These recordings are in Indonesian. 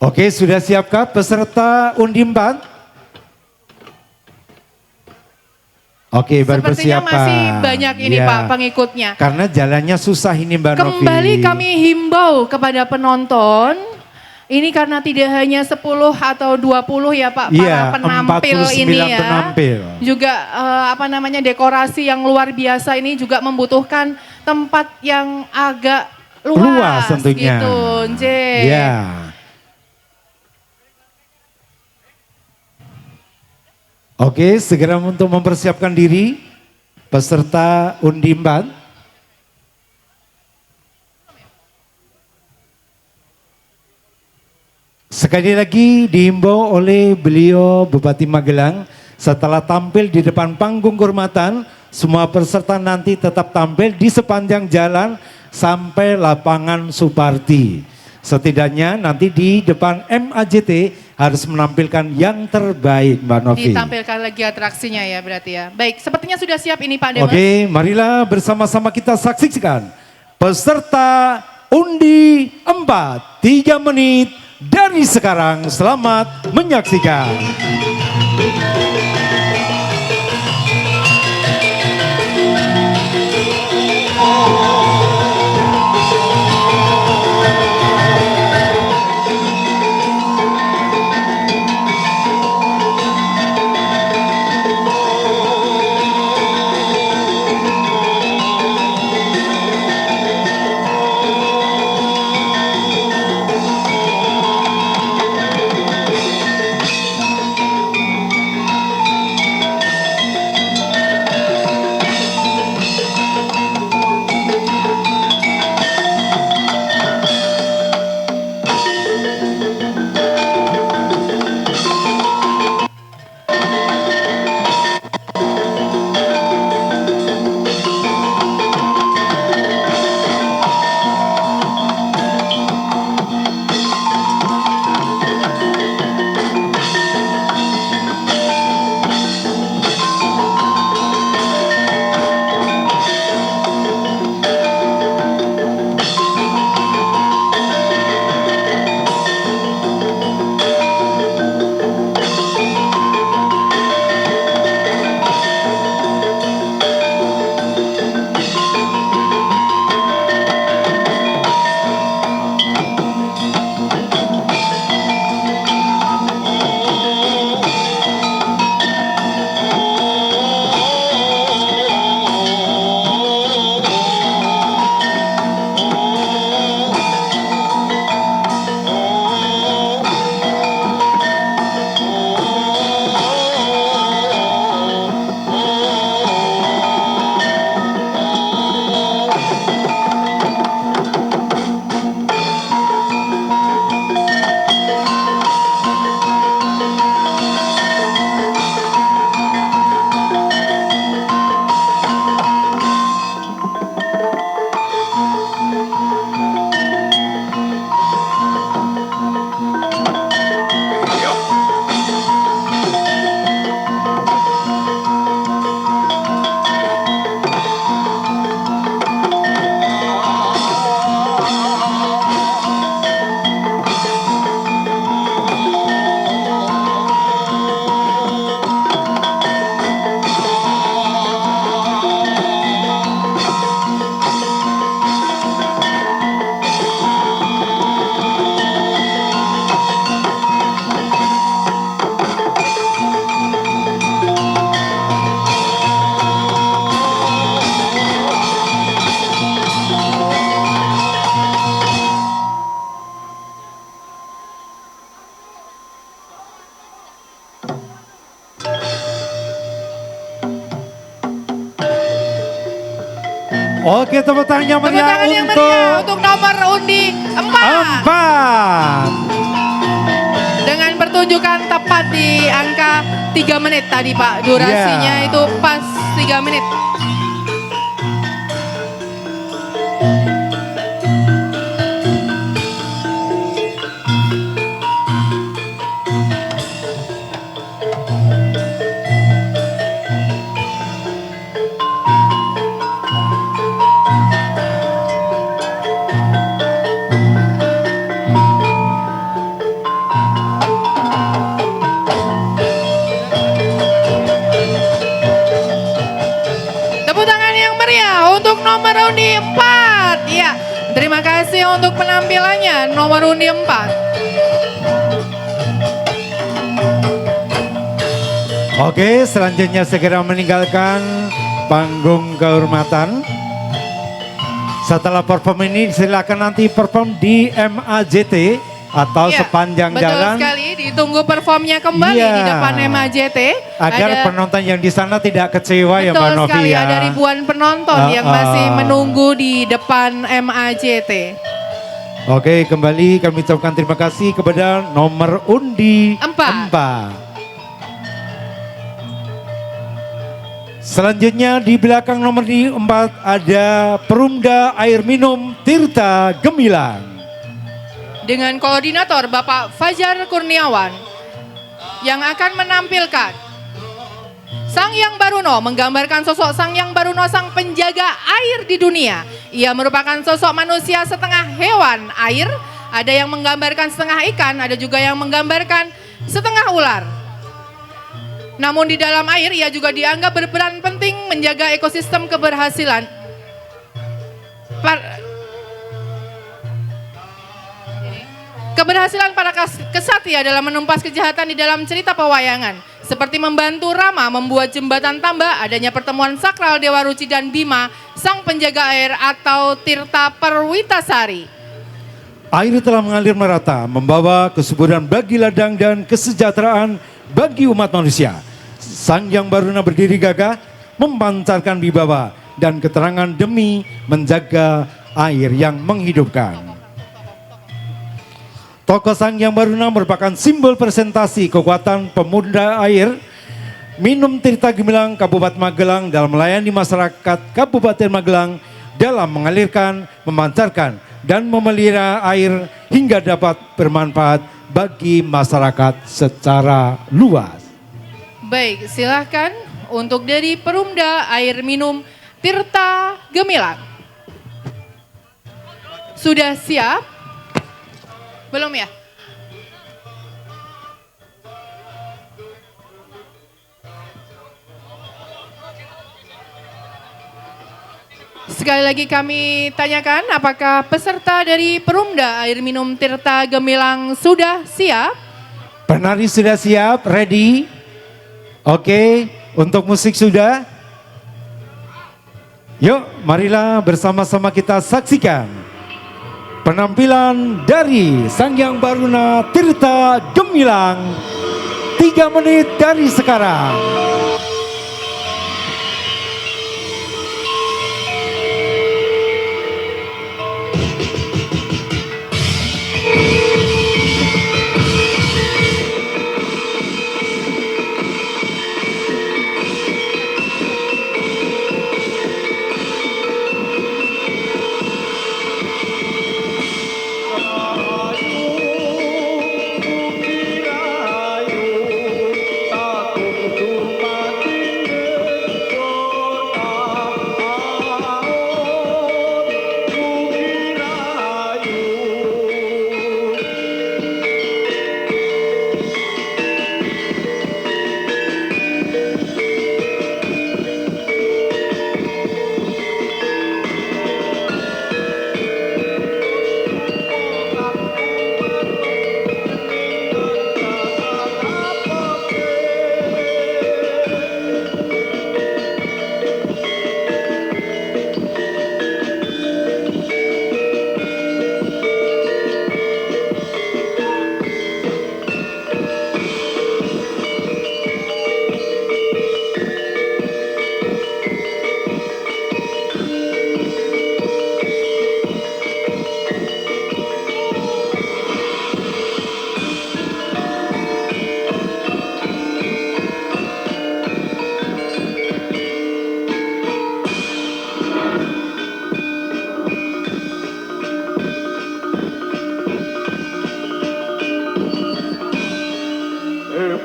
Oke, sudah siapkah peserta undi 4? Oke, baru Sepertinya persiapan. masih banyak ini Ya, Pak pengikutnya. karena jalannya susah ini Mbak Novi. Kembali kami himbau kepada penonton, ini karena tidak hanya 10 atau 20 ya Pak Iya, para penampil 49 ini ya. penampil. Juga dekorasi yang luar biasa ini juga membutuhkan tempat yang agak luas tentunya. gitu. Nje. Iya. Oke, segera untuk mempersiapkan diri peserta undi 4. Sekali lagi dihimbau oleh beliau Bupati Magelang, setelah tampil di depan panggung kehormatan, semua peserta nanti tetap tampil di sepanjang jalan sampai lapangan Suparti. Setidaknya nanti di depan MAJT harus menampilkan yang terbaik Mbak Novi. Ditampilkan lagi atraksinya ya berarti ya. Baik, sepertinya sudah siap ini Pak Demas. Oke, marilah bersama-sama kita saksikan peserta undi 4, 3 menit dari sekarang. Selamat menyaksikan. Oke, tepuk tangan yang Tepuk meriah tangan yang meriah untuk nomor undi 4. 4. Dengan pertunjukan tepat di angka 3 menit tadi Pak. Durasinya itu pas 3 menit. Terima kasih untuk penampilannya nomor undi 4. Oke, selanjutnya segera meninggalkan panggung kehormatan. Setelah perform ini silakan nanti perform di MAJT atau Iya, sepanjang betul jalan. sekali, ditunggu performnya kembali Iya. di depan MAJT. Agar Ada- penonton yang di sana tidak kecewa ya Mbak Betul Novi sekali, ya. ada ribuan penonton yang masih menunggu di depan MAJT. Oke, kembali kami ucapkan terima kasih kepada nomor undi 4. 4. Selanjutnya di belakang nomor di 4 ada Perumda Air Minum Tirta Gemilang. Dengan koordinator Bapak Fajar Kurniawan yang akan menampilkan Sang Hyang Baruno, menggambarkan sosok Sang Hyang Baruno, sang penjaga air di dunia. Ia merupakan sosok manusia setengah hewan air, ada yang menggambarkan setengah ikan, ada juga yang menggambarkan setengah ular. Namun di dalam air ia juga dianggap berperan penting menjaga ekosistem keberhasilan. Keberhasilan para kesatria dalam menumpas kejahatan di dalam cerita pewayangan. Seperti membantu Rama membuat jembatan tambah, adanya pertemuan sakral Dewa Ruci dan Bima, sang penjaga air atau Tirta Perwitasari. Air telah mengalir merata, membawa kesuburan bagi ladang dan kesejahteraan bagi umat manusia. Sang Hyang Baruna berdiri gagah, memancarkan wibawa dan keterangan demi menjaga air yang menghidupkan. Tokoh Sang Hyang Baruna merupakan simbol presentasi kekuatan pemuda air minum Tirta Gemilang Kabupaten Magelang dalam melayani masyarakat Kabupaten Magelang dalam mengalirkan, memancarkan, dan memelihara air hingga dapat bermanfaat bagi masyarakat secara luas. Baik, silahkan untuk dari Perumda Air Minum Tirta Gemilang. Sudah siap? Belum ya? Sekali lagi kami tanyakan, apakah peserta dari Perumda Air Minum Tirta Gemilang sudah siap? Penari sudah siap, ready? Oke, untuk musik sudah? Yuk, marilah bersama-sama kita saksikan penampilan dari Sang Hyang Baruna Tirta Gemilang 3 menit dari sekarang.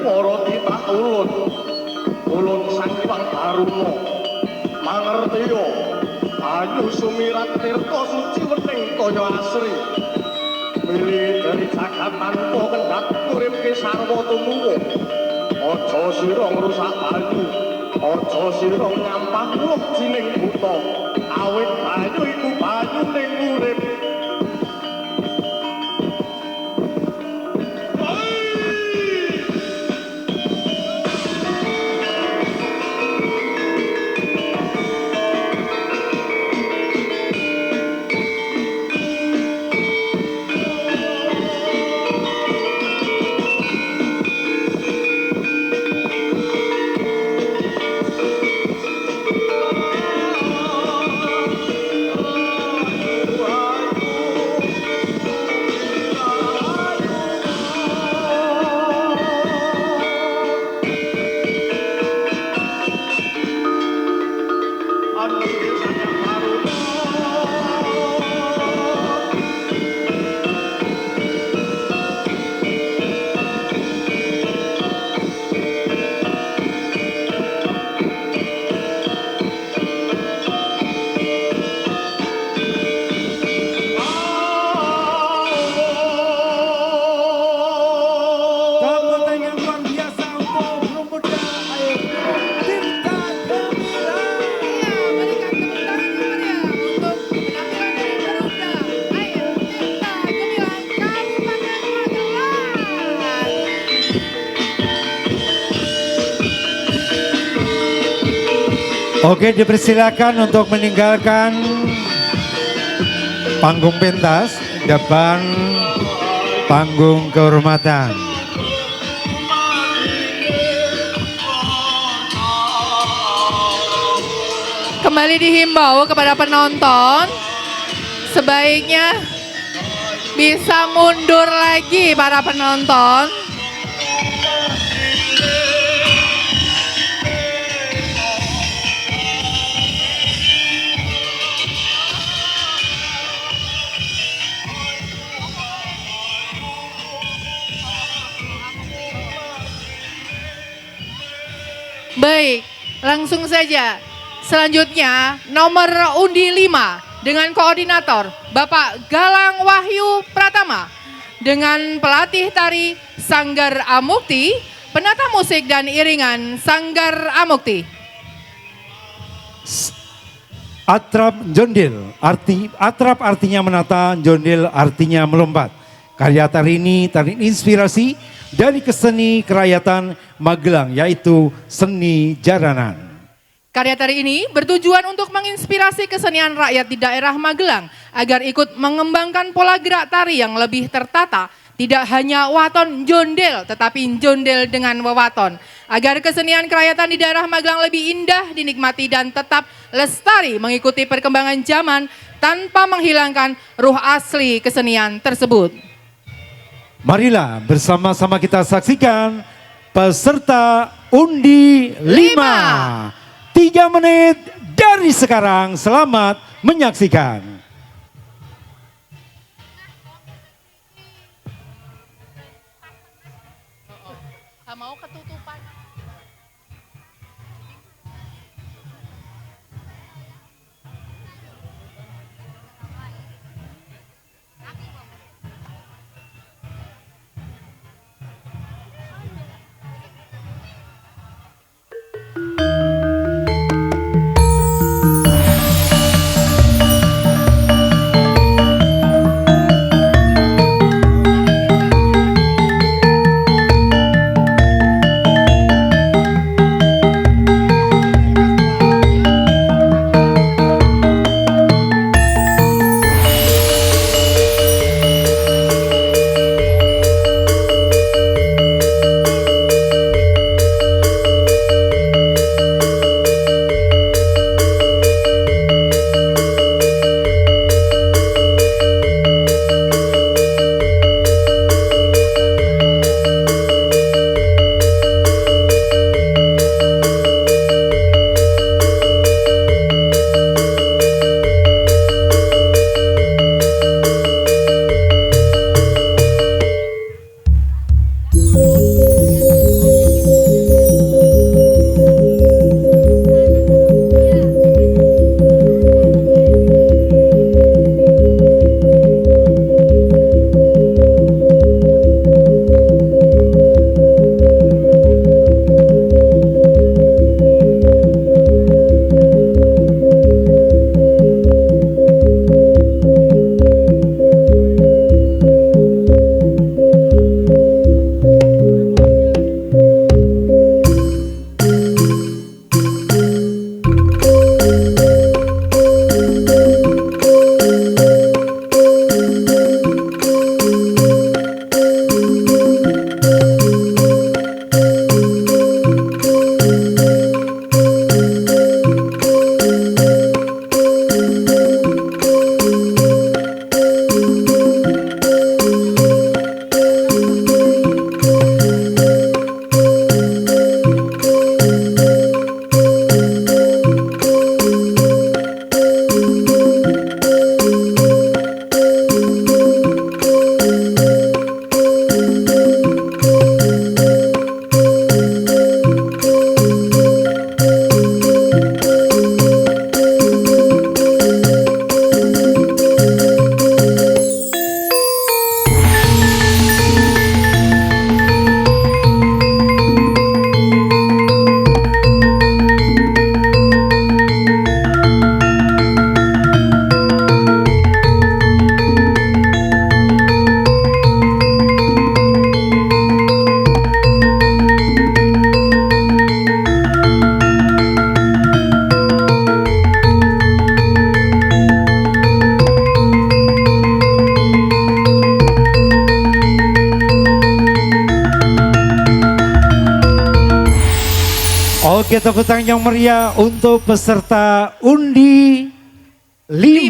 Para titah ulun Sang Hyang Baruna mangertiya ayu sumirat tirta suci wening kaya asri milih dari jagat tanpa kendhat uripke sarwa tumuwuh aja sira ngrusak banyu aja sira nyampah wong jining buta awit banyu iku banyu ning urip Oke, dipersilakan untuk meninggalkan panggung pentas depan panggung kehormatan. Kembali dihimbau kepada penonton, sebaiknya bisa mundur lagi para penonton. Baik, langsung saja. Selanjutnya nomor undi 5 dengan koordinator Bapak Galang Wahyu Pratama dengan pelatih tari Sanggar Amukti, penata musik dan iringan Sanggar Amukti. Atrap Jondil, atrap artinya menata, jondil artinya melompat. Karya tari ini tari inspirasi dari keseni kerakyatan Magelang, yaitu seni jaranan. Karya tari ini bertujuan untuk menginspirasi kesenian rakyat di daerah Magelang agar ikut mengembangkan pola gerak tari yang lebih tertata, tidak hanya waton jondel tetapi jondel dengan wewaton, agar kesenian kerakyatan di daerah Magelang lebih indah dinikmati dan tetap lestari mengikuti perkembangan zaman tanpa menghilangkan ruh asli kesenian tersebut. Marilah bersama-sama kita saksikan peserta undi 5. 3 menit dari sekarang, selamat menyaksikan. Mau ketutupan. Oke, tepuk tangan yang meriah untuk peserta undi 5.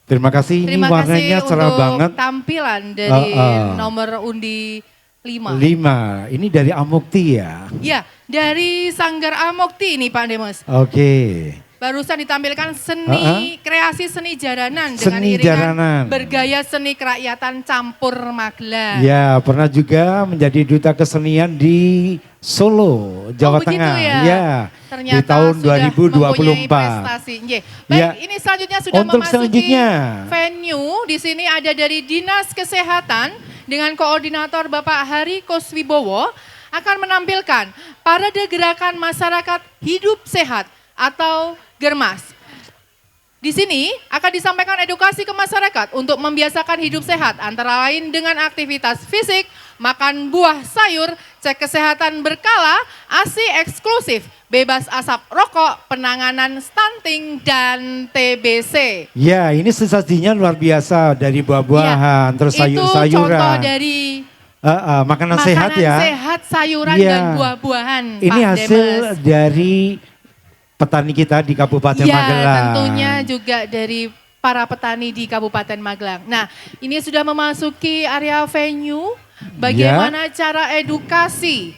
Terima kasih, ini Terima warnanya kasih cerah untuk banget. tampilan dari nomor undi 5. 5, ini dari Amukti ya? Ya, dari Sanggar Amokti ini Pak Demes. Oke. Barusan ditampilkan seni kreasi seni jaranan dengan Seni iringan jaranan. bergaya seni kerakyatan campur Magelang. Ya, pernah juga menjadi duta kesenian di Solo, Jawa begitu Tengah. ya. Ternyata Di tahun sudah mempunyai 2024. prestasi. Nggih. Baik, Ya. ini selanjutnya sudah Untuk memasuki selanjutnya. venue. Di sini ada dari Dinas Kesehatan dengan koordinator Bapak Hari Koswibowo akan menampilkan parade gerakan masyarakat hidup sehat atau Germas. Di sini akan disampaikan edukasi ke masyarakat untuk membiasakan hidup sehat antara lain dengan aktivitas fisik, makan buah sayur, cek kesehatan berkala, ASI eksklusif, bebas asap rokok, penanganan stunting dan TBC. Ya, ini sesajinya luar biasa dari buah-buahan, terus Itu sayur-sayuran. contoh dari Makanan sehat ya. sehat, sayuran Iya. dan buah-buahan. Ini Pak hasil Demes. dari petani kita di Kabupaten Ya, Magelang. tentunya juga dari para petani di Kabupaten Magelang. Nah, ini sudah memasuki area venue. Bagaimana cara edukasi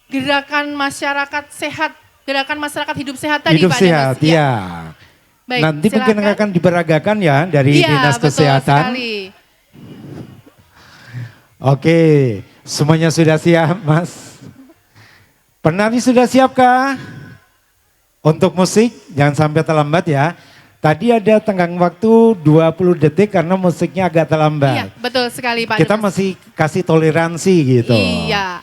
gerakan masyarakat sehat, gerakan masyarakat hidup sehat tadi Hidup Pak sehat, Demes? ya. Baik, Nanti mungkin silakan. akan diberagakan ya dari Iya, Dinas betul Kesehatan. sekali. Oke, semuanya sudah siap, Mas? Penari sudah siapkah? Untuk musik, jangan sampai terlambat ya. Tadi ada tenggang waktu 20 detik karena musiknya agak Iya, terlambat. betul sekali Pak Kita Demes. masih kasih toleransi gitu. Iya.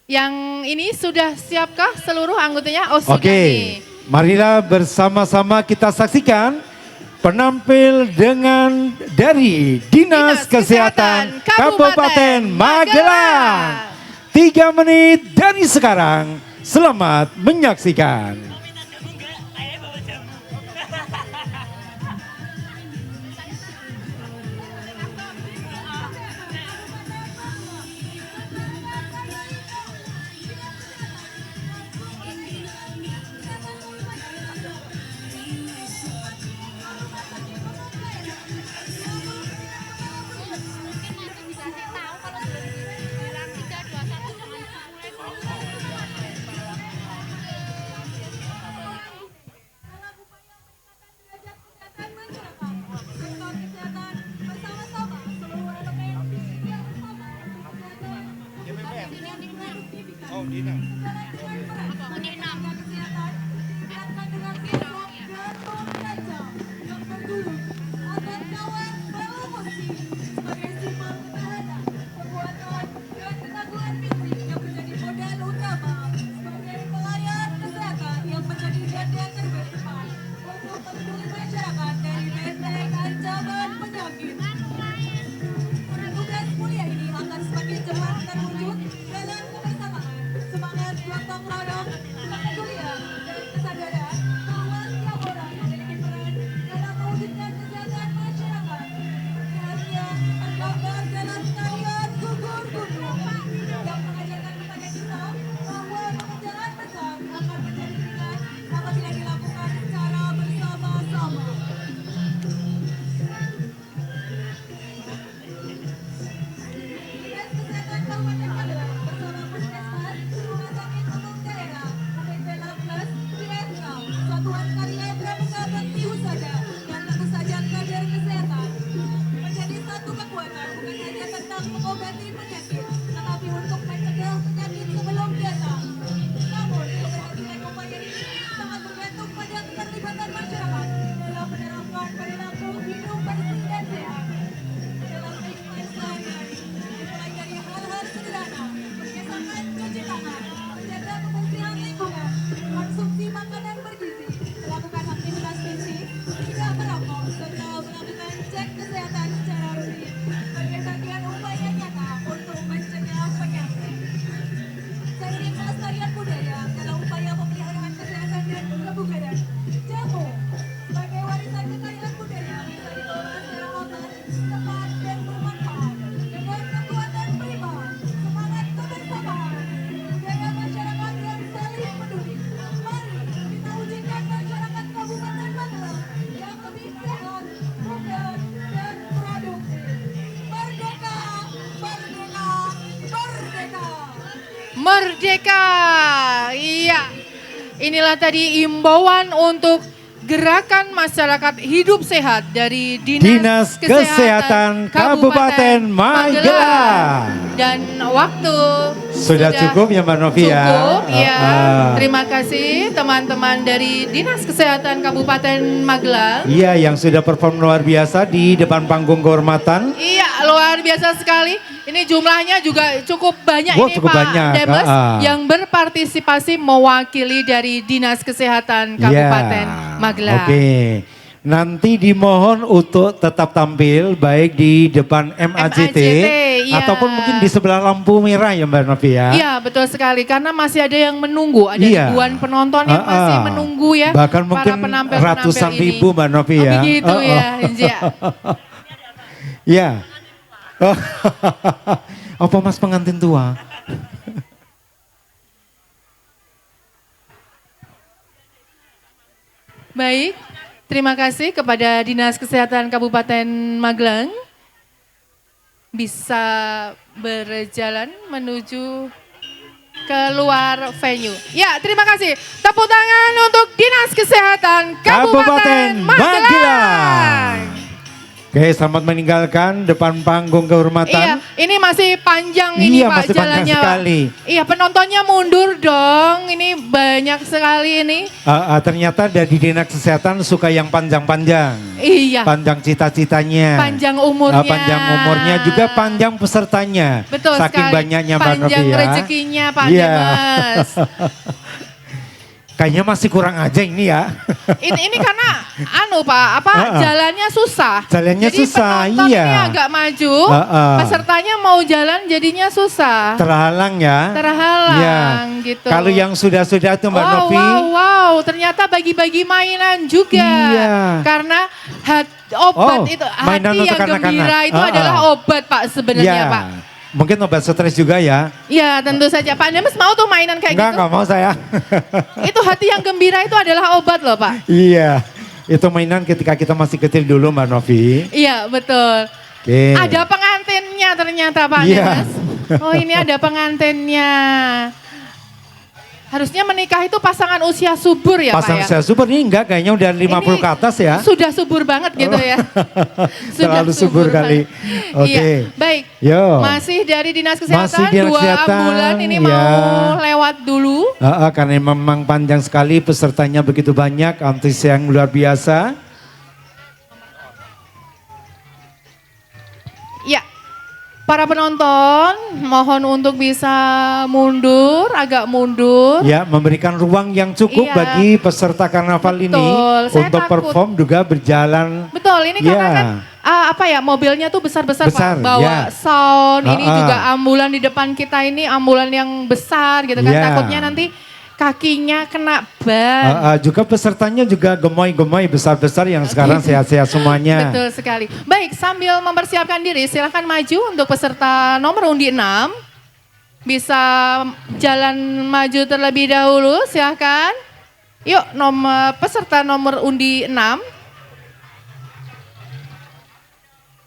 Yang ini sudah siapkah seluruh anggotanya? Oh, sudah Oke, nih. marilah bersama-sama kita saksikan penampil dengan dari Dinas Kesehatan Kabupaten Magelang. 3 menit dari sekarang, selamat menyaksikan. Serta melakukan cek kesehatan secara rutin sebagai bagian upaya nyata untuk Merdeka. Iya. Inilah tadi imbauan untuk gerakan masyarakat hidup sehat dari Dinas Kesehatan Kabupaten Magelang. Dan waktu Sudah cukup ya Mbak Novi ya? Cukup ya. Terima kasih teman-teman dari Dinas Kesehatan Kabupaten Magelang. Iya, yang sudah perform luar biasa di depan panggung kehormatan. Iya, luar biasa sekali. Ini jumlahnya juga cukup banyak Wah, ini cukup Pak banyak. Demes yang berpartisipasi mewakili dari Dinas Kesehatan Kabupaten Magelang. Oke. Nanti dimohon untuk tetap tampil baik di depan MAJT, iya. ataupun mungkin di sebelah lampu merah ya Mbak Novi ya. Iya, betul sekali karena masih ada yang menunggu, ada Iya. ribuan penonton yang masih menunggu ya. Bahkan para mungkin penampil-penampil ratusan ini. ribu Mbak Novi Oh, ya. begitu ya, Inja. Iya. Oh, apa Mas pengantin tua? Baik, terima kasih kepada Dinas Kesehatan Kabupaten Magelang. Bisa berjalan menuju keluar venue. Ya, terima kasih. Tepuk tangan untuk Dinas Kesehatan Kabupaten Magelang. Oke, selamat meninggalkan depan panggung kehormatan. Iya, ini masih panjang ini Iya, Pak masih panjang jalannya. Pak. sekali. Iya, penontonnya mundur dong. Ini banyak sekali ini. Ternyata dari Dinas Kesehatan suka yang panjang-panjang. Iya. Panjang cita-citanya. Panjang umurnya. Panjang umurnya juga panjang pesertanya. Betul Saking sekali. banyaknya Mbak Novi Panjang ya. rezekinya Pak Iya. Demes. Kayaknya masih kurang aja ini ya. Ini karena Pak, jalannya susah. Jalannya jadi susah, penonton iya. ini agak maju, pesertanya mau jalan jadinya susah. Terhalang ya. Terhalang Iya. gitu. Kalau yang sudah-sudah itu Mbak wow, Novi. wow, ternyata bagi-bagi mainan juga. Iya. Karena obat itu, mainan hati untuk yang anak-anak. gembira itu adalah obat Pak sebenarnya Iya. Pak. Mungkin obat stres juga ya. Iya tentu saja. Pak Demes mau tuh mainan kayak gitu? Enggak mau saya. Itu hati yang gembira itu adalah obat loh Pak. Iya. Itu mainan ketika kita masih kecil dulu Mbak Novi. Iya betul. Oke. Ada pengantinnya ternyata Pak Iya. Demes. Oh ini ada pengantinnya. Harusnya menikah itu pasangan usia subur ya Pasang Pak ya? saya super ini enggak kayaknya udah 50 ke atas ya. Sudah subur banget gitu ya. Terlalu subur kali. banget. Oke. Iya, baik. Yo. Masih dari Dinas Kesehatan, Masih Dinas 2 Kesehatan, ambulan ini ya. mau lewat dulu. Karena memang panjang sekali pesertanya begitu banyak, antusias yang luar biasa. Ya, para penonton mohon untuk bisa mundur, agak mundur. Ya, memberikan ruang yang cukup Iya. bagi peserta karnaval ini Betul, saya untuk takut. perform juga berjalan. Betul, ini karena Ya. kan mobilnya tuh besar-besar Besar, Pak. Bawa ya. sound, ini Ah, ah. juga ambulan di depan kita ini ambulan yang besar gitu kan. Ya. Takutnya nanti kakinya kena ban. Juga pesertanya juga gemoy-gemoy besar-besar yang sekarang sehat-sehat semuanya. Betul sekali. Baik, sambil mempersiapkan diri silahkan maju untuk peserta nomor undi 6. Bisa jalan maju terlebih dahulu silahkan. Yuk peserta nomor undi 6.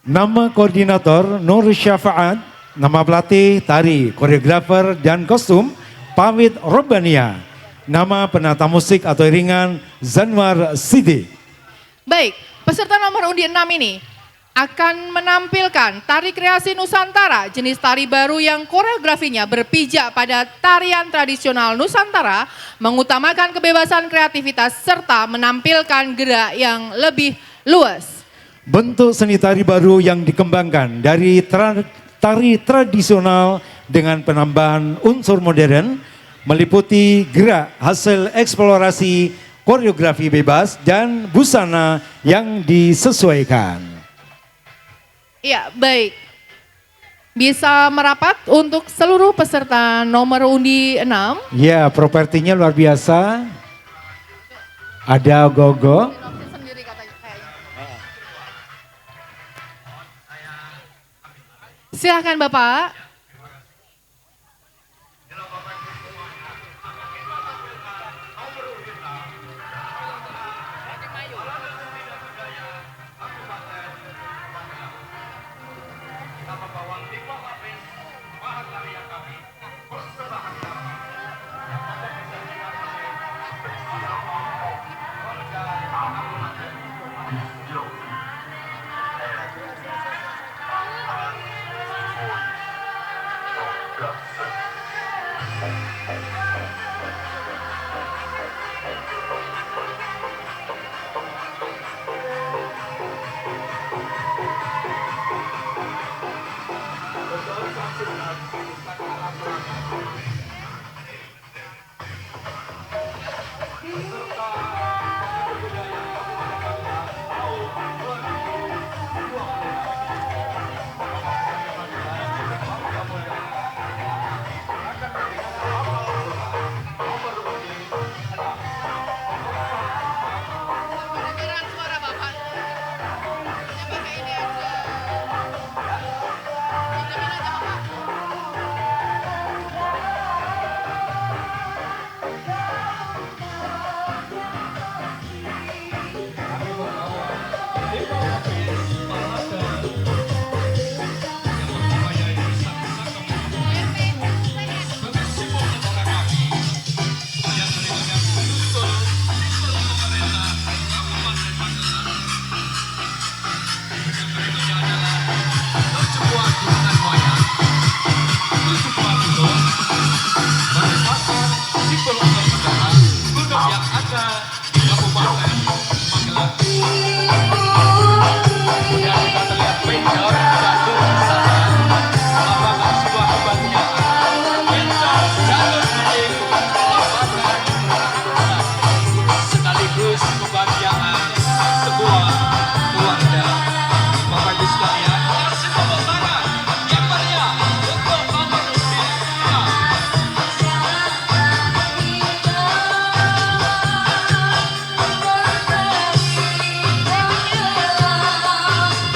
Nama koordinator Nur Syafaat, nama pelatih tari, koreografer dan kostum Pamit Robania. Nama penata musik atau iringan Zanwar Sidi. Baik, peserta nomor undi 6 ini akan menampilkan tari kreasi Nusantara, jenis tari baru yang koreografinya berpijak pada tarian tradisional Nusantara, mengutamakan kebebasan kreativitas serta menampilkan gerak yang lebih luas. Bentuk seni tari baru yang dikembangkan dari tari tradisional dengan penambahan unsur modern, meliputi gerak hasil eksplorasi koreografi bebas dan busana yang disesuaikan. Ya, baik. Bisa merapat untuk seluruh peserta nomor undi 6. Ya, propertinya luar biasa. Ada gogo. Silahkan Bapak.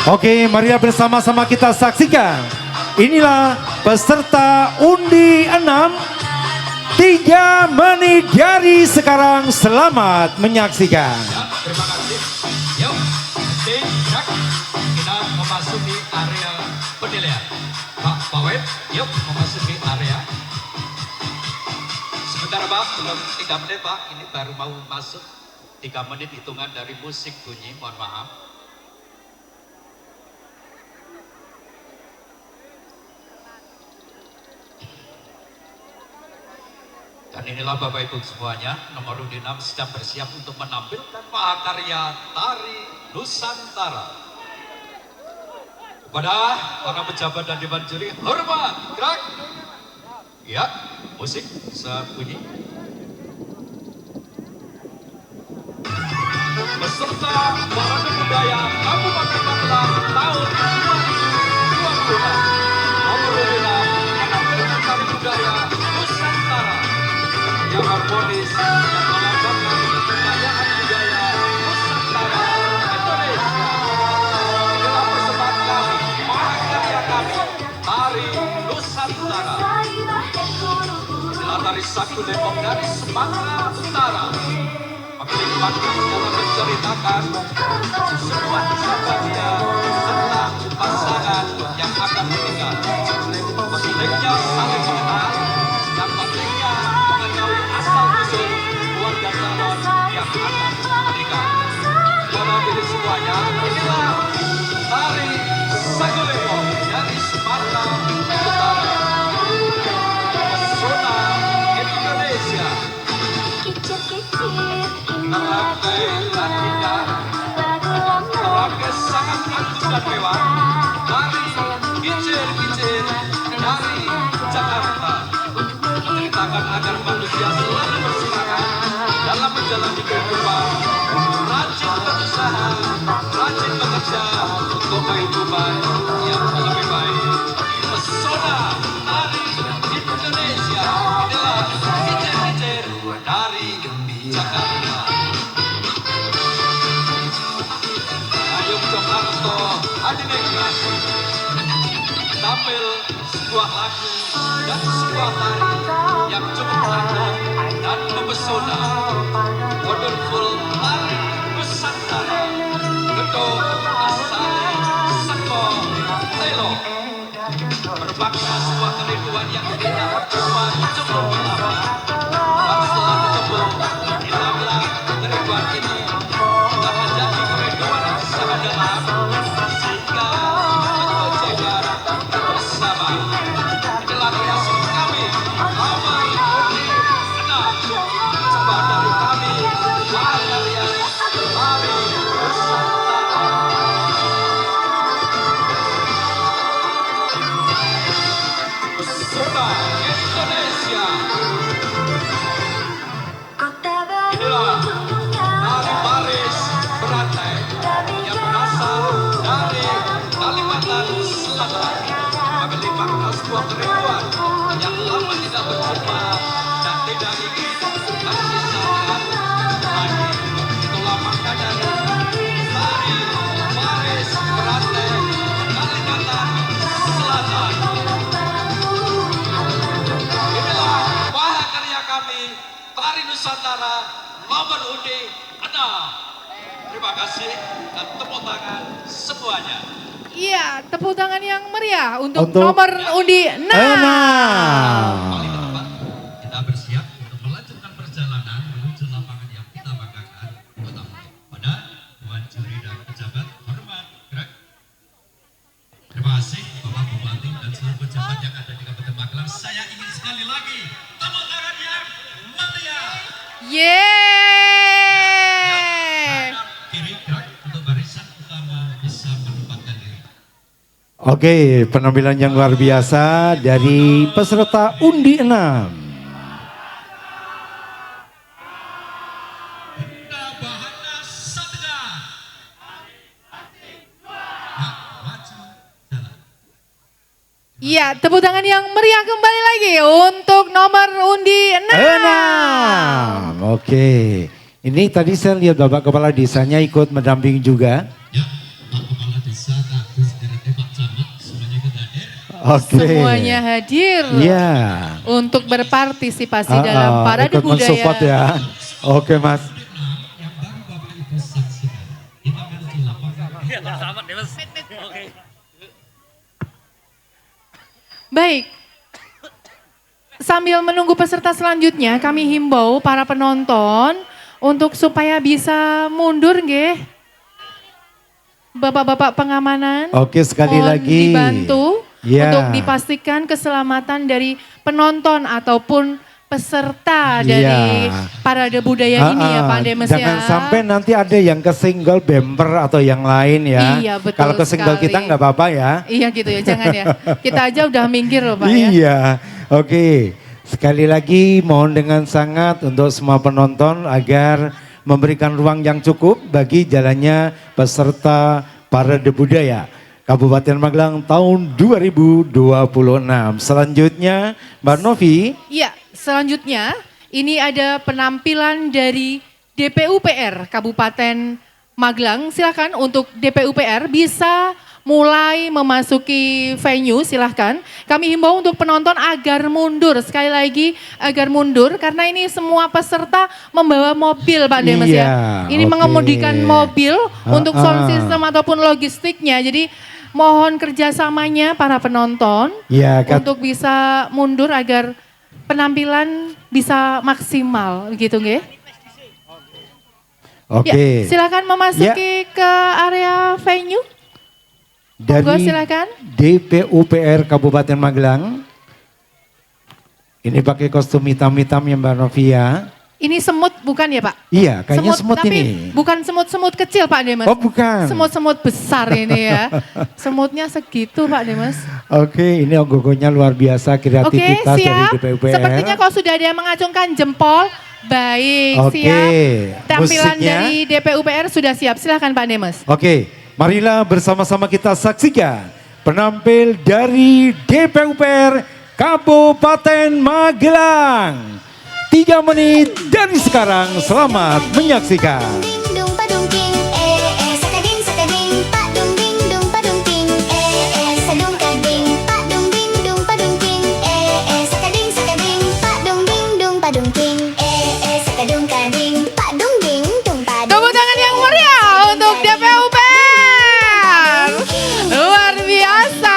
Oke, mari bersama-sama kita saksikan. Inilah peserta undi 6. 3 menit dari sekarang, selamat menyaksikan. Ya, terima kasih. Yuk, tindak. Kita memasuki area penilaian. Pak Pawet, yuk memasuki area. Sebentar Pak, belum 3 menit Pak. Ini baru mau masuk 3 menit hitungan dari musik bunyi, mohon maaf. Dan inilah Bapak Ibu semuanya, nomor undi 6 sedang bersiap untuk menampilkan mahakarya Tari Nusantara. Kepada para pejabat dan dewan juri, hormat, gerak. Ya, musik sebunyi. Beserta Parade Budaya Kabupaten Magelang tahun 2020. Nomor undi 6 menampilkan tari budaya Nusantara yang harmonis dan melambangkan kekayaan budaya Nusantara Indonesia. Inilah persembahan kami, mahakarya kami, Tari Nusantara. Inilah tari Saku Depok dari Sumatera Utara. Memiliki makna dalam menceritakan sebuah kisah bahagia tentang pasangan yang akan menikah. Pentingnya saling mengenal, yang pentingnya mengetahui asal usul keluarga calon yang akan menikah. Kepada diri semuanya, inilah tari Saku Depok dari Sumatera Utara. Pesona Indonesia. Merangkai dan indah, merangkai sangat anggun dan mewah. Tari kicir-kicir dari Jakarta menceritakan agar manusia selalu bersemangat dalam menjalani kehidupan, rajin berusaha, rajin bekerja untuk kehidupan yang lebih baik. Pesona tari Indonesia inilah kicir-kicir dari Jakarta. Ayo Jakarta, Adinegras tampil sebuah lagu dan sebuah tari yang cukup anggun dan mempesona. Wonderful tari Nusantara, gedung asali Seko Telo, bermakna sebuah kerinduan yang tidak cuma cukup lama. Setelah ketemu, hilanglah kerinduan ini sudah menjadi kerinduan yang sangat dalam, sehingga menjadi bersama. Inilah kreasi kami, nomor undi 6. Coba dari kami, mahakarya Tari Nusantara. Pesona Indonesia. Inilah tari baris berantai yang berasal dari Kalimantan Selatan, memiliki makna sebuah kerinduan yang lama tidak berjumpa dan tidak ingin tersisahkan lagi. Itulah makna dari tari baris berantai Kalimantan Selatan. Inilah mahakarya kami, Tari Nusantara nomor undi 6. Terima kasih dan tepuk tangan semuanya. Iya, tepuk tangan yang meriah untuk Untuk nomor undi 6. Kali keempat, kita bersiap untuk melanjutkan perjalanan menuju lapangan yang kita banggakan. Pada Dewan Juri dan pejabat, hormat, gerak. Terima kasih Bapak Bupati dan seluruh pejabat yang ada di Kabupaten Magelang. Saya ingin sekali lagi tepuk tangan yang meriah. Yeay. Kiri gerak untuk barisan utama bisa menempatkan diri. Oke, penampilan yang luar biasa dari peserta undi 6. Bunda Bahana Satria. Maju jalan. Iya, tepuk tangan yang meriah kembali lagi untuk nomor undi 6. 6. Oke. Ini tadi saya lihat Bapak Kepala Desanya ikut mendamping juga. Ya, Pak Kepala Desa Desa, Kabus, RT, Pak Camat, semuanya ikut hadir. Oke. Semuanya hadir Iya. untuk berpartisipasi dalam parade ikut mensupport budaya. ya. Oke Mas. Yang baru Bapak Ibu saksikan, kita menuju lapangan. Baik. Sambil menunggu peserta selanjutnya, kami himbau para penonton untuk supaya bisa mundur nggih. Bapak-bapak pengamanan. Oke, sekali mohon lagi. dibantu Ya. untuk dipastikan keselamatan dari penonton ataupun peserta dari parade budaya ini ya Pak Demes ya. Jangan sampai nanti ada yang kesenggol bumper atau yang lain ya. Iya, betul Kalau kesenggol sekali. kita nggak apa-apa ya. Iya gitu ya, jangan ya. Kita aja udah minggir loh Pak ya. Iya, oke. Sekali lagi mohon dengan sangat untuk semua penonton agar memberikan ruang yang cukup bagi jalannya peserta parade budaya Kabupaten Magelang tahun 2026. Selanjutnya Mbak Novi. Iya, selanjutnya ini ada penampilan dari DPUPR Kabupaten Magelang. Silakan untuk DPUPR bisa mulai memasuki venue, silahkan. Kami himbau untuk penonton agar mundur, sekali lagi agar mundur karena ini semua peserta membawa mobil Pak Demes Iya, ya. Ini oke. mengemudikan mobil untuk sound system ataupun logistiknya. Jadi mohon kerjasamanya para penonton Ya, untuk bisa mundur agar penampilan bisa maksimal gitu nggih. Oke. Ya, silakan memasuki ke area venue. Dari Monggo, silakan. DPUPR Kabupaten Magelang. Ini pakai kostum hitam-hitam ya Mbak Novia. Ini semut bukan ya Pak? Iya, kayaknya semut tapi ini. bukan semut-semut kecil Pak Demes. Oh, bukan. Semut-semut besar ini ya. Semutnya segitu Pak Demes. Oke, ini ogogonya luar biasa Oke, kreativitas dari siap. DPUPR. Sepertinya kalau sudah ada yang mengacungkan jempol. Baik, Oke, siap. Tampilan musiknya. dari DPUPR sudah siap. Silahkan Pak Demes. Oke, marilah bersama-sama kita saksikan penampil dari DPUPR Kabupaten Magelang. 3 menit dari sekarang, selamat menyaksikan. Ding dung pa dung king, sakading sakading, pa dung ding dung pa dung king, sadung kading, pa dung ding dung pa dung king, sakading sakading, pa dung ding dung pa dung king, sakadung kading, pa dung ding dung pa dung. Tepuk tangan yang meriah untuk DPUPR. Luar biasa.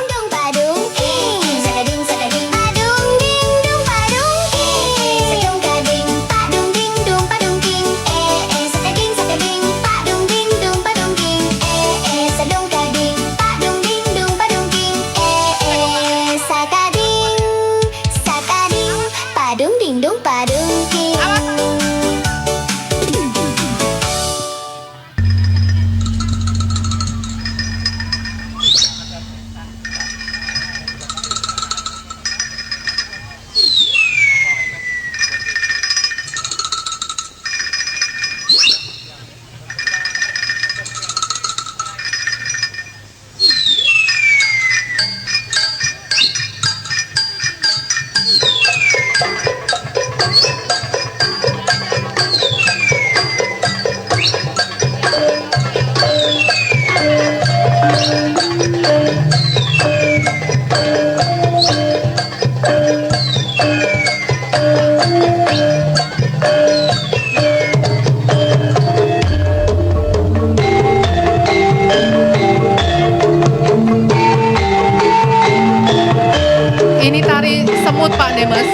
Dung pa dung king, sakading sakading, pa dung ding dung pa dung king, sadung kading, pa dung ding dung pa dung king, sakading sakading, pa dung ding dung pa dung king, sadung kading, pa dung ding dung pa dung king, sakading sakading, pa dung ding dung pa dung king. Ini tari semut Pak Demes.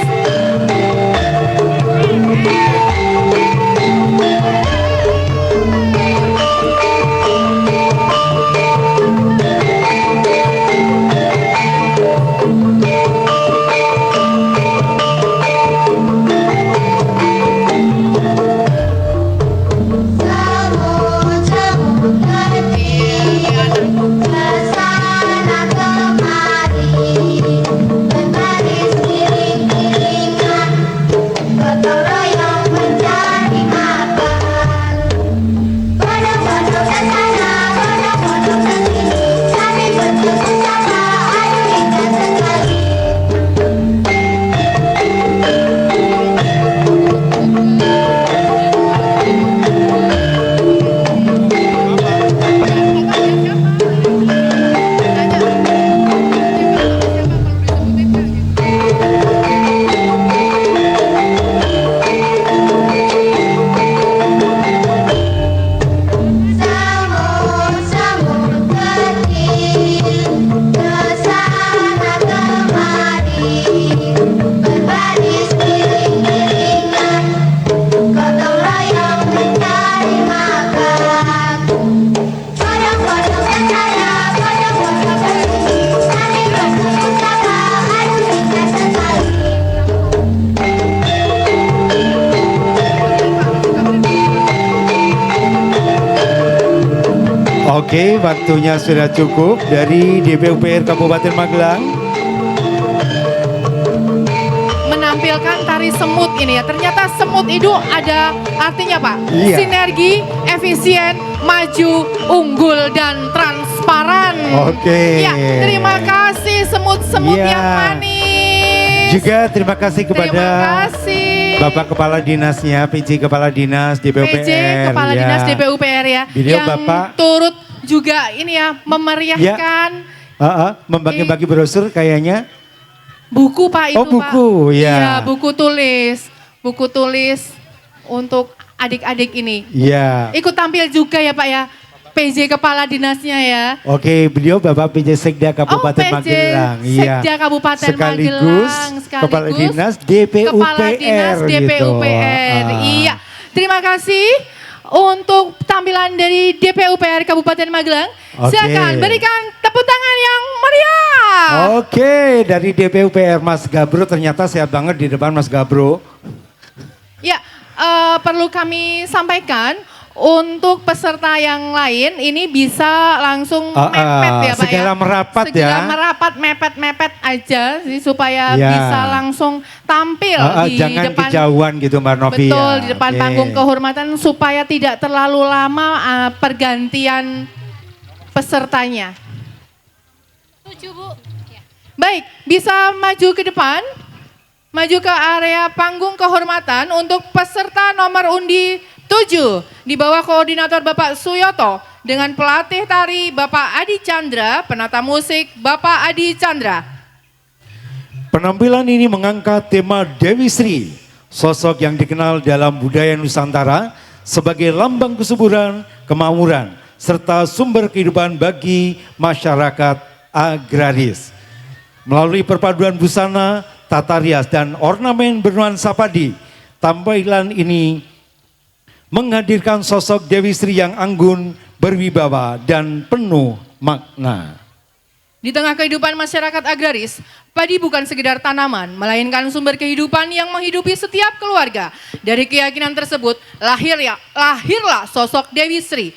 Oke, waktunya sudah cukup dari DPUPR Kabupaten Magelang. Menampilkan tari semut ini ya. Ternyata semut itu ada artinya Pak. Iya. Sinergi, efisien, maju, unggul dan transparan. Oke. Ya, terima kasih semut-semut Iya. yang manis. Juga terima kasih kepada Terima kasih. Bapak Kepala Dinasnya, PJ Kepala Dinas DPUPR. PJ Kepala ya. Dinas DPUPR ya. Beliau yang Bapak turut juga ini ya memeriahkan membagi-bagi brosur kayaknya. buku Pak itu Oh, buku, Pak. ya. Iya, buku tulis. Buku tulis untuk adik-adik ini. Iya. Ikut tampil juga ya Pak ya. PJ Kepala Dinasnya ya. Oke, beliau Bapak PJ Sekda Kabupaten PJ Magelang. Iya. Sekda Kabupaten Sekaligus Magelang. Kepala Dinas DPUPR. Kepala Dinas DPUPR. Gitu. Iya. Terima kasih untuk tampilan dari DPUPR Kabupaten Magelang. Oke. Silakan berikan tepuk tangan yang meriah. Oke, dari DPUPR Mas Gabro, ternyata sehat banget di depan Mas Gabro. Ya, perlu kami sampaikan untuk peserta yang lain ini bisa langsung mepet ya Pak segera ya. merapat Segera ya. merapat mepet-mepet aja sih supaya Ya. bisa langsung tampil di Jangan depan. kejauhan gitu Mbak Novi. Betul, ya. di depan Oke. panggung kehormatan supaya tidak terlalu lama pergantian pesertanya. Setuju Bu. Baik, bisa maju ke depan. Maju ke area panggung kehormatan untuk peserta nomor undi 7 di bawah koordinator Bapak Suyoto dengan pelatih tari Bapak Adi Chandra, penata musik Bapak Adi Chandra. Penampilan ini mengangkat tema Dewi Sri, sosok yang dikenal dalam budaya Nusantara sebagai lambang kesuburan, kemakmuran, serta sumber kehidupan bagi masyarakat agraris. Melalui perpaduan busana, tata rias, dan ornamen bernuansa padi, tampilan ini menghadirkan sosok Dewi Sri yang anggun, berwibawa, dan penuh makna. Di tengah kehidupan masyarakat agraris, padi bukan sekedar tanaman, melainkan sumber kehidupan yang menghidupi setiap keluarga. Dari keyakinan tersebut, lahirlah sosok Dewi Sri,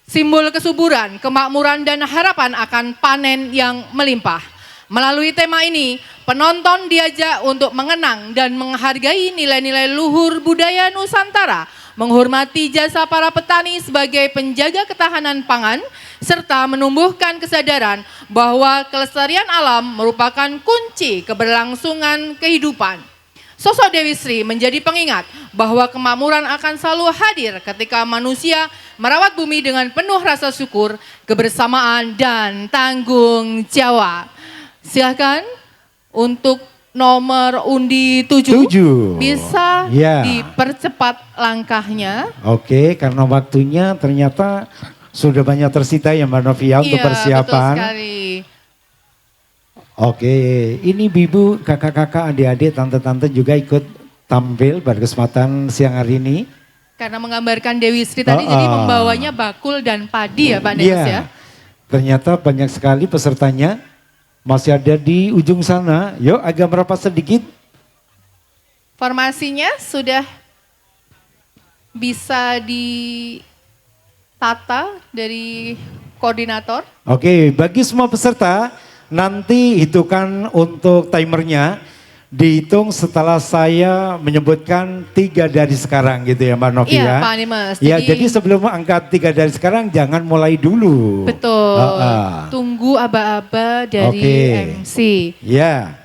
simbol kesuburan, kemakmuran, dan harapan akan panen yang melimpah. Melalui tema ini, penonton diajak untuk mengenang dan menghargai nilai-nilai luhur budaya Nusantara, menghormati jasa para petani sebagai penjaga ketahanan pangan, serta menumbuhkan kesadaran bahwa kelestarian alam merupakan kunci keberlangsungan kehidupan. Sosok Dewi Sri menjadi pengingat bahwa kemakmuran akan selalu hadir ketika manusia merawat bumi dengan penuh rasa syukur, kebersamaan, dan tanggung jawab. Silakan untuk nomor undi 7 bisa Ya. dipercepat langkahnya. Oke, karena waktunya ternyata sudah banyak tersita ya Mbak Novia untuk Iya, betul persiapan. sekali. Oke, ini Bibu, kakak-kakak, adik-adik, tante-tante juga ikut tampil pada kesempatan siang hari ini. Karena menggambarkan Dewi Sri tadi, jadi membawanya bakul dan padi ya Pak Denis ya. Iya, ternyata banyak sekali pesertanya. Masih ada di ujung sana. Yuk agak merapat sedikit. Formasinya sudah bisa ditata dari koordinator. Oke, bagi semua peserta, nanti hitungkan untuk timernya. Dihitung setelah saya menyebutkan 3 dari sekarang gitu ya Mbak Novi Iya ya. Pak Dimas. Ya, jadi sebelum angkat 3 dari sekarang jangan mulai dulu. Betul. Ah. Tunggu aba-aba dari Oke. MC. Ya.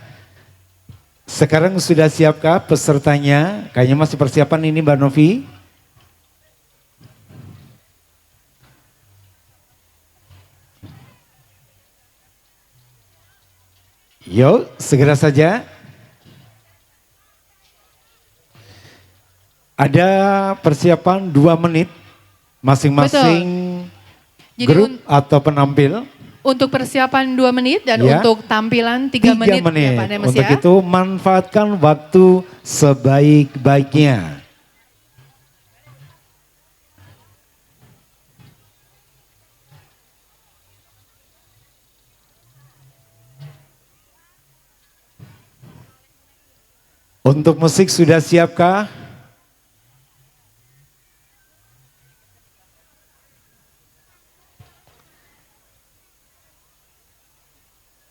Sekarang sudah siapkah pesertanya? Kayaknya masih persiapan ini Mbak Novi. Yuk, segera saja. Ada persiapan 2 menit masing-masing Jadi grup atau penampil. Untuk persiapan 2 menit dan Ya. untuk tampilan 3 3 menit, ya Pak Demes Untuk ya. itu manfaatkan waktu sebaik-baiknya. Untuk musik sudah siapkah?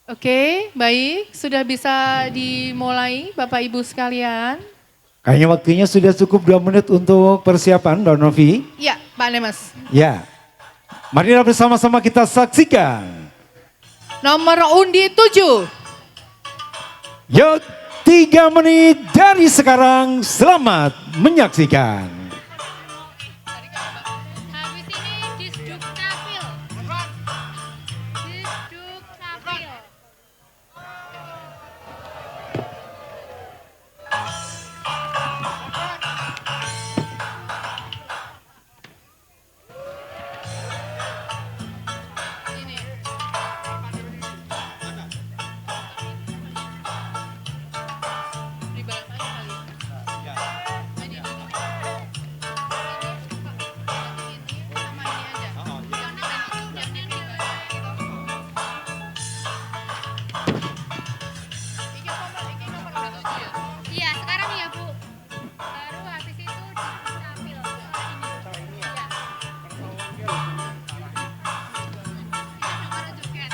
Oke, baik. Sudah bisa dimulai Bapak Ibu sekalian. Kayaknya waktunya sudah cukup 2 menit untuk persiapan, Don Novi. Ya, Pak Demes. Ya, marilah bersama-sama kita saksikan. Nomor undi 7. Yuk, 3 menit dari sekarang, selamat menyaksikan. Habis ini Disduk Capil. Disduk Capil. Iya, sekarang ya, Bu. Baru habis itu Disduk Capil. Ini. Ya. Nomor joget.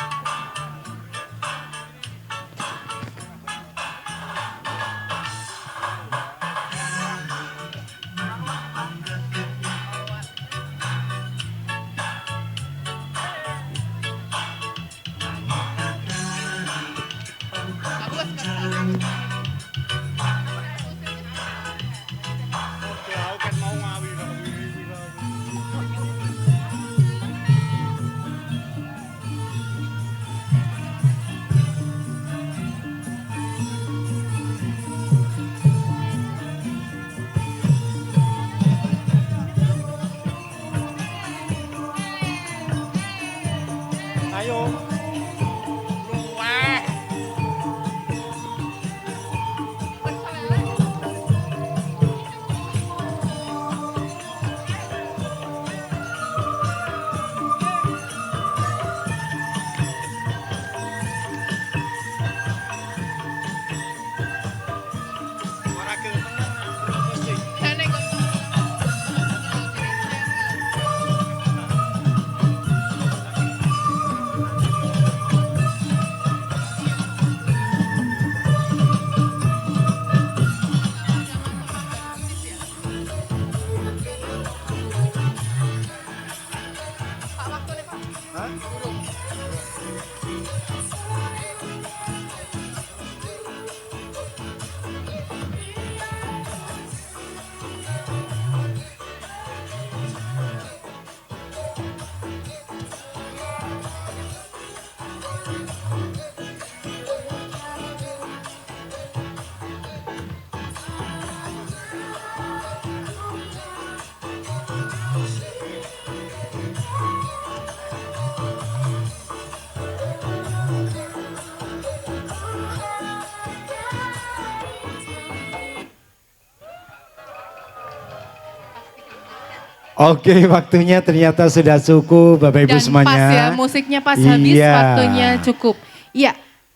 Oke, waktunya ternyata sudah cukup Bapak Ibu Dan semuanya. pas ya, musiknya pas habis, Iya. waktunya cukup. Iya,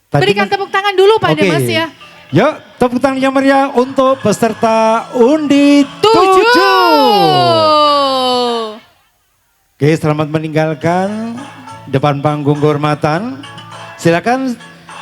Tadi berikan mas- tepuk tangan dulu Pak Oke. Demes ya. Yuk, tepuk tangan yang meriah untuk peserta undi 7. 7. Oke, selamat meninggalkan depan panggung kehormatan. Silakan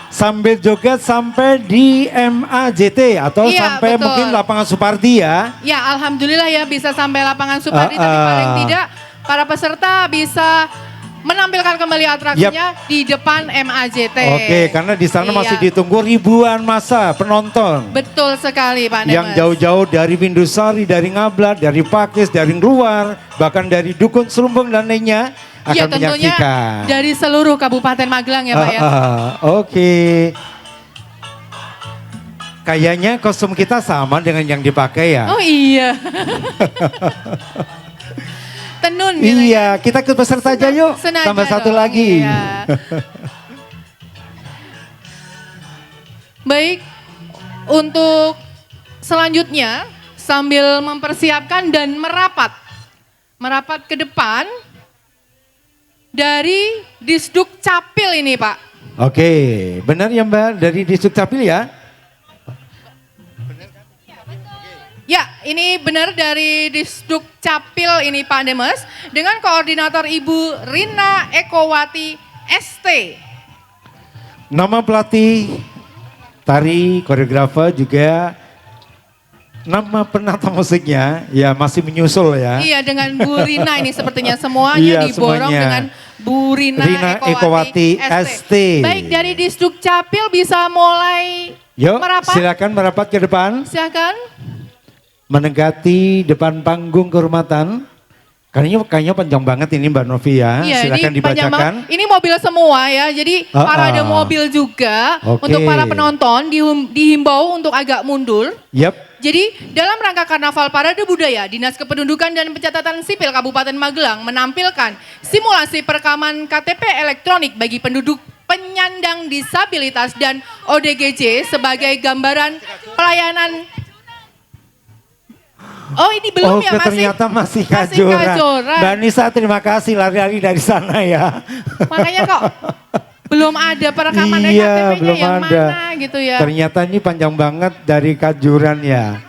sambil joget sampai di MAJT atau Iya, sampai betul. mungkin lapangan Supardi ya. Ya, alhamdulillah ya bisa sampai lapangan Supardi, tapi paling tidak para peserta bisa menampilkan kembali atraksinya di depan MAJT. Oke, karena di sana masih Iya. ditunggu ribuan masa penonton. Betul sekali Pak Demes. Yang jauh-jauh dari Windusari, dari Ngablat, dari Pakis, dari luar, bahkan dari Dukun Serumbung dan lainnya akan Ya tentunya menyaksikan. dari seluruh Kabupaten Magelang ya Pak ya. Oke. Kayaknya kostum kita sama dengan yang dipakai ya. Oh iya. Tenun gitu ya. Iya, kita ikut peserta aja yuk. Sengaja Tambah satu dong, lagi. iya. Baik, untuk selanjutnya sambil mempersiapkan dan merapat ke depan dari Disduk Capil ini Pak. Oke, benar ya Mbak dari Disduk Capil ya? Ya, ini benar dari Disduk Capil ini Pak Demes dengan koordinator Ibu Rina Ekowati ST. Nama pelatih tari, koreografer juga nama penata musiknya ya masih menyusul ya. Iya, dengan Bu Rina ini sepertinya semuanya Iya, diborong semuanya. dengan Bu Rina, Rina Ekowati ST. Baik, dari Disduk Capil bisa mulai Yuk, merapat. silakan merapat ke depan, Silakan. mendekati depan panggung kehormatan. Kayaknya panjang banget ini Mbak Novi ya. Iya, Silakan ini panjang dibacakan. banget. Ini mobil semua ya, jadi parade mobil juga. Oke. Untuk para penonton dihimbau untuk agak mundur. Yap. Jadi dalam rangka Karnaval Parade Budaya, Dinas Kependudukan dan Pencatatan Sipil Kabupaten Magelang menampilkan simulasi perekaman KTP elektronik bagi penduduk penyandang disabilitas dan ODGJ sebagai gambaran pelayanan. Oh, ini belum ya, ternyata masih Kajoran. Mbak Nisa terima kasih lari-lari dari sana ya. Makanya kok belum ada perekaman Iya, EKTP-nya belum yang ada. mana gitu ya. Ternyata ini panjang banget dari Kajuran ya.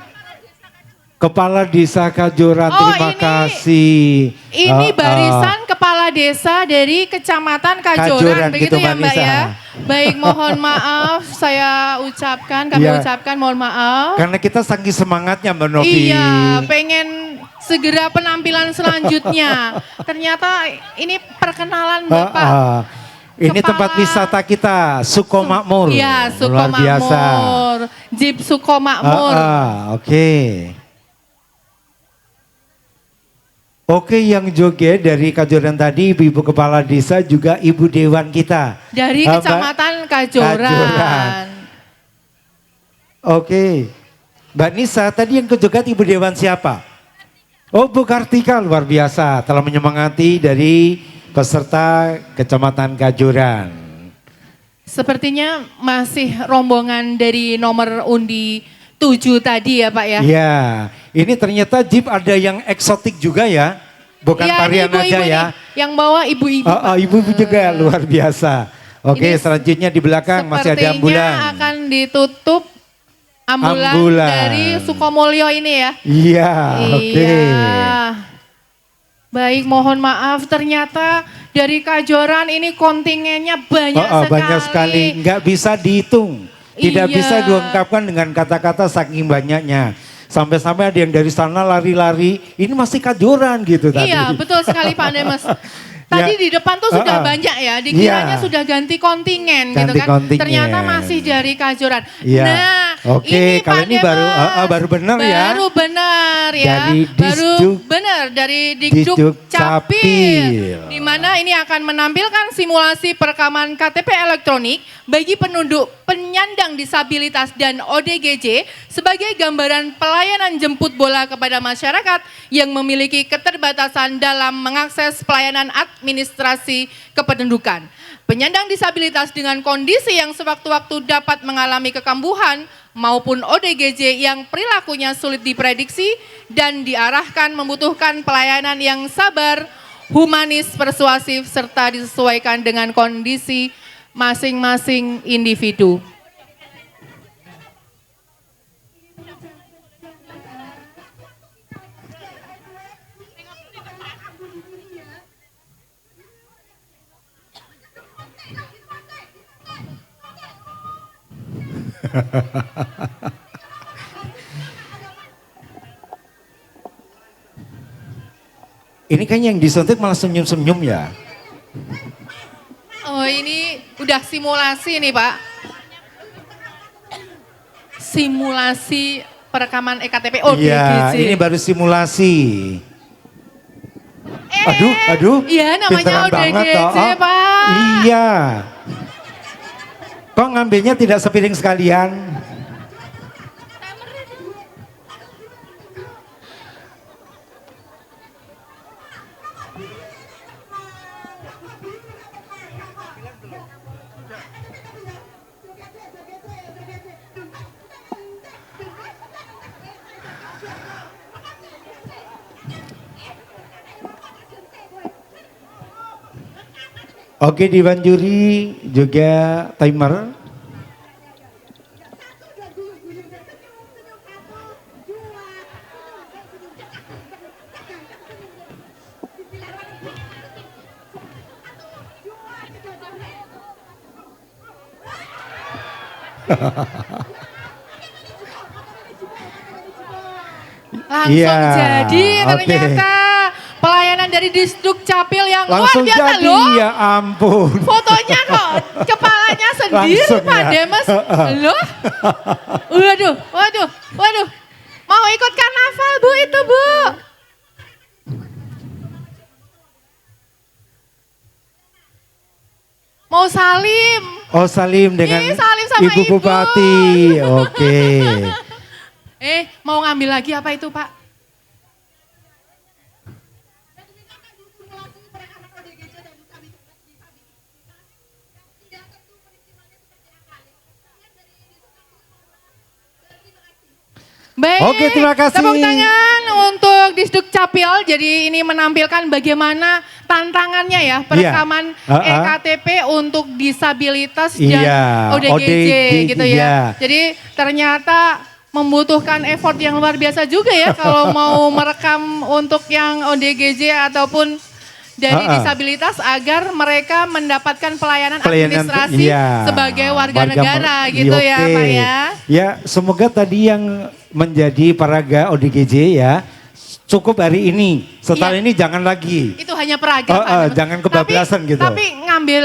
Kepala Desa Kajuran, Oh, terima ini- kasih. Ini barisan kepala desa dari Kecamatan Kajoran, Kajoran, begitu gitu, ya Mbak Mbak Nisa. ya. Baik, mohon maaf kami Iya. ucapkan mohon maaf. Karena kita saking semangatnya Mbak Novi. Iya, pengen segera penampilan selanjutnya. Ternyata ini perkenalan Bapak. Ini Kepala- tempat wisata kita, Sukomakmur. Iya, Luar biasa. Sukomakmur. Jeep Sukomakmur. Oke. Oke, yang joget dari Kajoran tadi Ibu Kepala Desa juga Ibu Dewan kita. Dari Mbak Kecamatan Kajoran. Kajoran. Oke. Mbak Nisa, tadi yang kejoget Ibu Dewan siapa? Oh, Bu Kartika, luar biasa telah menyemangati dari peserta Kecamatan Kajoran. Sepertinya masih rombongan dari nomor undi 7 tadi ya Pak ya. Iya, ini ternyata Jeep ada yang eksotik juga ya. Bukan Iya, ini tarian ibu-ibu aja ya. nih, yang bawa ibu-ibu. Ibu juga luar biasa. Oke, Ini selanjutnya di belakang masih ada ambulan. Sepertinya akan ditutup ambulan Ambulan. dari Sukomulyo ini ya. Iya, oke. Iya. Baik, mohon maaf ternyata dari Kajoran ini kontingennya banyak sekali. Banyak sekali, nggak bisa dihitung. Tidak Iya. bisa diungkapkan dengan kata-kata saking banyaknya. Sampai-sampai ada yang dari sana lari-lari, ini masih Kajoran gitu tadi. Iya, betul sekali Pak Demes. Tadi Ya. di depan tuh sudah banyak ya, dikiranya Iya. sudah ganti kontingen gitu Ganti kan. kontingen. Ternyata masih dari Kajoran. Iya. Nah, Oke, kalau Pak ini baru Demes. baru benar ya. Baru benar ya. Dari Baru Disduk- benar dari Disduk Disduk Capil. Capil. Di mana ini akan menampilkan simulasi perekaman KTP elektronik bagi penduduk penyandang disabilitas dan ODGJ sebagai gambaran pelayanan jemput bola kepada masyarakat yang memiliki keterbatasan dalam mengakses pelayanan administrasi kependudukan. Penyandang disabilitas dengan kondisi yang sewaktu-waktu dapat mengalami kekambuhan maupun ODGJ yang perilakunya sulit diprediksi dan diarahkan membutuhkan pelayanan yang sabar, humanis, persuasif, serta disesuaikan dengan kondisi masing-masing individu. Ini kayaknya yang disuntik malah senyum-senyum ya. Oh, ini udah simulasi nih Pak. Simulasi perekaman EKTP ODGJ. Iya, ini baru simulasi. Aduh. Iya, namanya pinteran banget, ODGJ, toh. Pak. Iya. Kok ngambilnya tidak sepiring sekalian? Oke, Dewan Juri juga timer. Langsung Iya, jadi oke. ternyata pelayanan dari Disduk Capil yang Langsung luar biasa jadi, loh. ya ampun. Fotonya kok kepalanya sendiri Langsung Pak ya. Demes. Loh. Waduh, waduh, waduh. Mau ikut karnaval Bu itu Bu. Mau salim. Oh Salim dengan Ih, salim sama Ibu Ibu. Bupati. Oke. Mau ngambil lagi apa itu Pak? Baik, Oke, terima kasih. tepuk tangan untuk Disduk Capil. Jadi ini menampilkan bagaimana tantangannya ya perekaman EKTP untuk disabilitas dan Iya, ODGJ gitu ya. iya. Jadi ternyata membutuhkan effort yang luar biasa juga ya kalau mau merekam untuk yang ODGJ ataupun dari disabilitas agar mereka mendapatkan pelayanan administrasi iya, sebagai warga negara gitu ya oke. Pak ya. Ya semoga tadi yang menjadi paraga ODGJ ya cukup hari ini. Setelah Iya. ini jangan lagi. Itu hanya peraga Pak. jangan kebablasan gitu. Tapi ngambil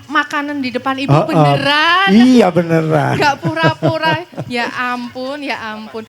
makanan di depan ibu Oh, oh. beneran. Iya beneran. Gak pura-pura. Ya ampun, ya ampun.